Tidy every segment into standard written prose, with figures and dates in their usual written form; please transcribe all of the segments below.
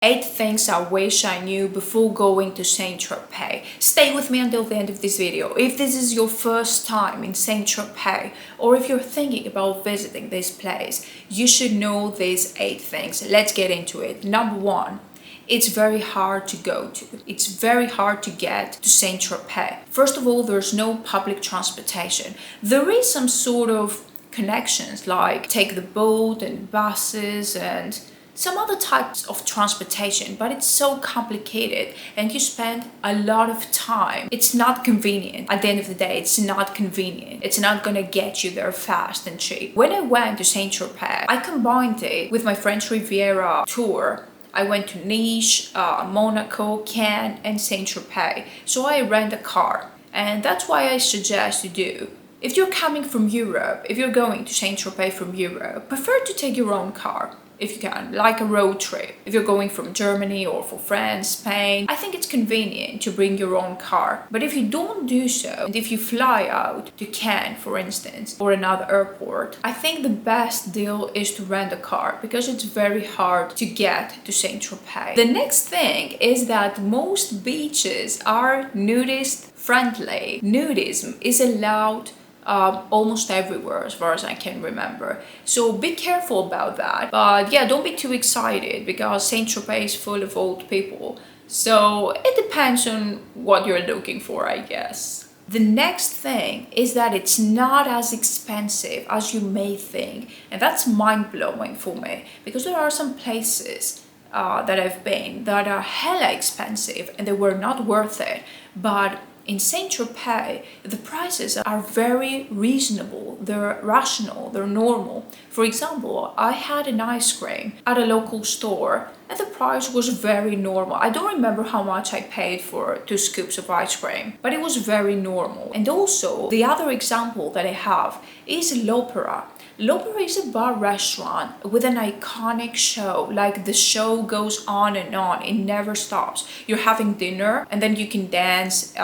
8 things I wish I knew before going to St Tropez. Stay with me until the end of this video. If this is your first time in St Tropez, or if you're thinking about visiting this place, you should know these 8 things. Let's get into it. Number 1. It's very hard to go to. It's very hard to get to St Tropez. First of all, there's no public transportation. There is some sort of connections, like take the boat and buses and some other types of transportation, but it's so complicated and you spend a lot of time. It's not convenient. At the end of the day, it's not convenient. It's not gonna get you there fast and cheap. When I went to St Tropez, I combined it with my French Riviera tour. I went to Nice, Monaco, Cannes, and St Tropez. So I rent a car, and that's why I suggest you do. If you're coming from Europe, if you're going to St Tropez from Europe, prefer to take your own car. If you can, like a road trip. If you're going from Germany or for France, Spain, I think it's convenient to bring your own car. But if you don't do so, and if you fly out to Cannes, for instance, or another airport, I think the best deal is to rent a car because it's very hard to get to St Tropez. The next thing is that most beaches are nudist friendly. Nudism is allowed almost everywhere as far as I can remember. So be careful about that. But yeah, don't be too excited because St Tropez is full of old people. So it depends on what you're looking for, I guess. The next thing is that it's not as expensive as you may think. And that's mind-blowing for me because there are some places that I've been that are hella expensive and they were not worth it. But in St Tropez, the prices are very reasonable, they're rational, they're normal. For example, I had an ice cream at a local store and the price was very normal. I don't remember how much I paid for 2 scoops of ice cream, but it was very normal. And also, the other example that I have is L'Opera. L'Opera is a bar restaurant with an iconic show. Like the show goes on and on, it never stops. You're having dinner and then you can dance.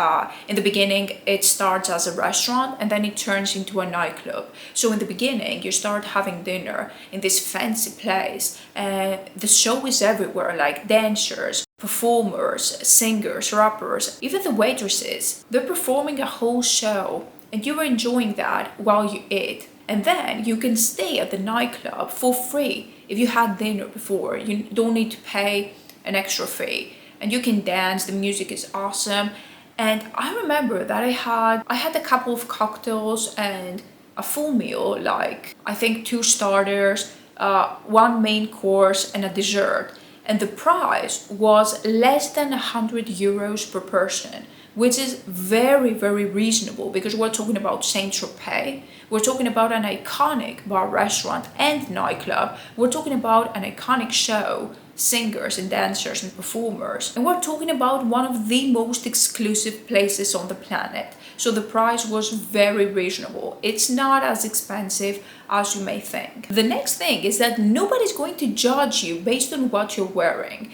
In the beginning, it starts as a restaurant and then it turns into a nightclub. So in the beginning, you start having dinner in this fancy place. The show is everywhere, like dancers, performers, singers, rappers, even the waitresses. They're performing a whole show and you're enjoying that while you eat. And then you can stay at the nightclub for free. If you had dinner before, you don't need to pay an extra fee. And you can dance, the music is awesome. And I remember that I had a couple of cocktails and a full meal, like I think 2 starters, 1 main course and a dessert. And the price was less than 100 euros per person, which is very, very reasonable because we're talking about St Tropez. We're talking about an iconic bar restaurant and nightclub. We're talking about an iconic show, singers and dancers and performers. And we're talking about one of the most exclusive places on the planet. So the price was very reasonable. It's not as expensive as you may think. The next thing is that nobody's going to judge you based on what you're wearing.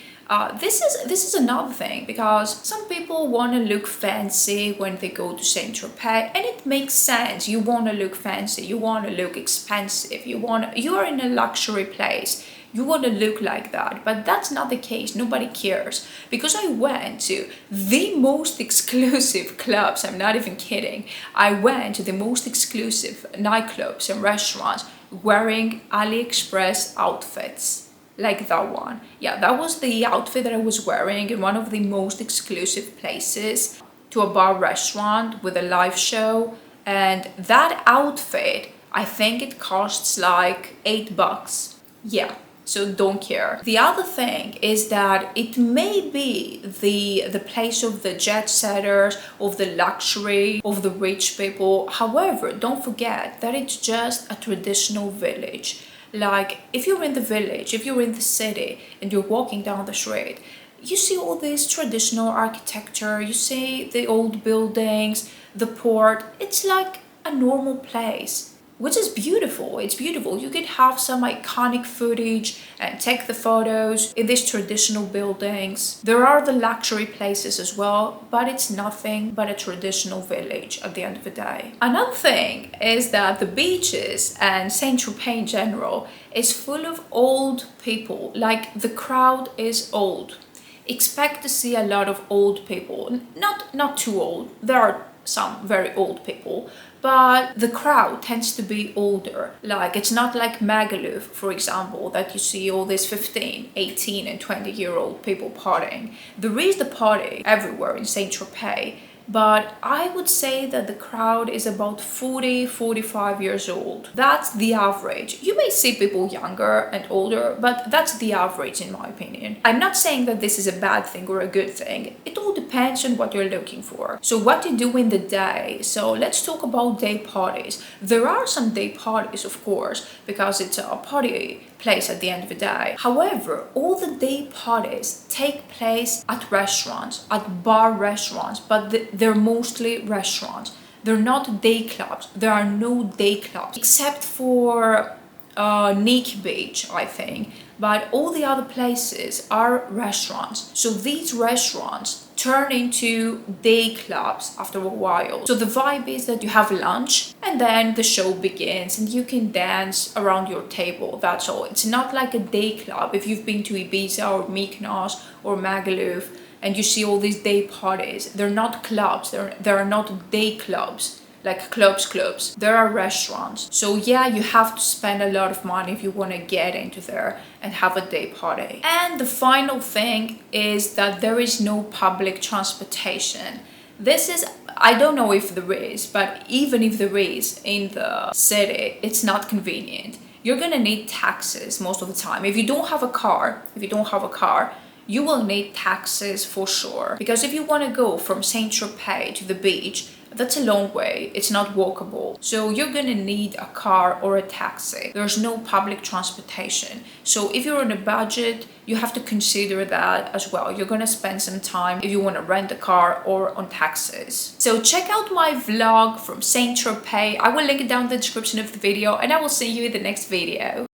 This is another thing because some people want to look fancy when they go to St Tropez, and it makes sense. You want to look fancy, you want to look expensive, you are in a luxury place. You want to look like that, but that's not the case. Nobody cares because I went to the most exclusive clubs. I'm not even kidding. I went to the most exclusive nightclubs and restaurants wearing AliExpress outfits. Like that one. Yeah, that was the outfit that I was wearing in one of the most exclusive places to a bar restaurant with a live show. And that outfit, I think it costs like $8. Yeah, so don't care. The other thing is that it may be the place of the jet setters, of the luxury, of the rich people. However, don't forget that it's just a traditional village. Like, if you're in the village, if you're in the city and you're walking down the street, you see all this traditional architecture, you see the old buildings, the port. It's like a normal place which is beautiful. It's beautiful. You could have some iconic footage and take the photos in these traditional buildings. There are the luxury places as well, but it's nothing but a traditional village at the end of the day. Another thing is that the beaches and St Tropez in general is full of old people. Like, the crowd is old. Expect to see a lot of old people. Not too old. There are some very old people, but the crowd tends to be older. Like, it's not like Magaluf, for example, that you see all these 15, 18 and 20-year-old people partying. There is the party everywhere in St Tropez, but I would say that the crowd is about 40, 45 years old. That's the average. You may see people younger and older, but that's the average in my opinion. I'm not saying that this is a bad thing or a good thing. It all depends on what you're looking for. So what you do in the day. So let's talk about day parties. There are some day parties, of course, because it's a party place at the end of the day. However, all the day parties take place at restaurants, at bar restaurants, but they're mostly restaurants. They're not day clubs. There are no day clubs except for Nikki Beach, I think. But all the other places are restaurants. So these restaurants turn into day clubs after a while. So the vibe is that you have lunch and then the show begins and you can dance around your table. That's all. It's not like a day club. If you've been to Ibiza or Mykonos or Magaluf and you see all these day parties, they're not clubs. There are not day clubs. Like clubs. There are restaurants. So yeah, you have to spend a lot of money if you want to get into there and have a day party. And the final thing is that there is no public transportation. This is, I don't know if there is, but even if there is in the city, it's not convenient. You're gonna need taxis most of the time. If you don't have a car, you will need taxis for sure. Because if you want to go from St Tropez to the beach, that's a long way. It's not walkable. So you're gonna need a car or a taxi. There's no public transportation. So if you're on a budget, you have to consider that as well. You're gonna spend some time if you want to rent a car or on taxis. So check out my vlog from St Tropez. I will link it down in the description of the video and I will see you in the next video.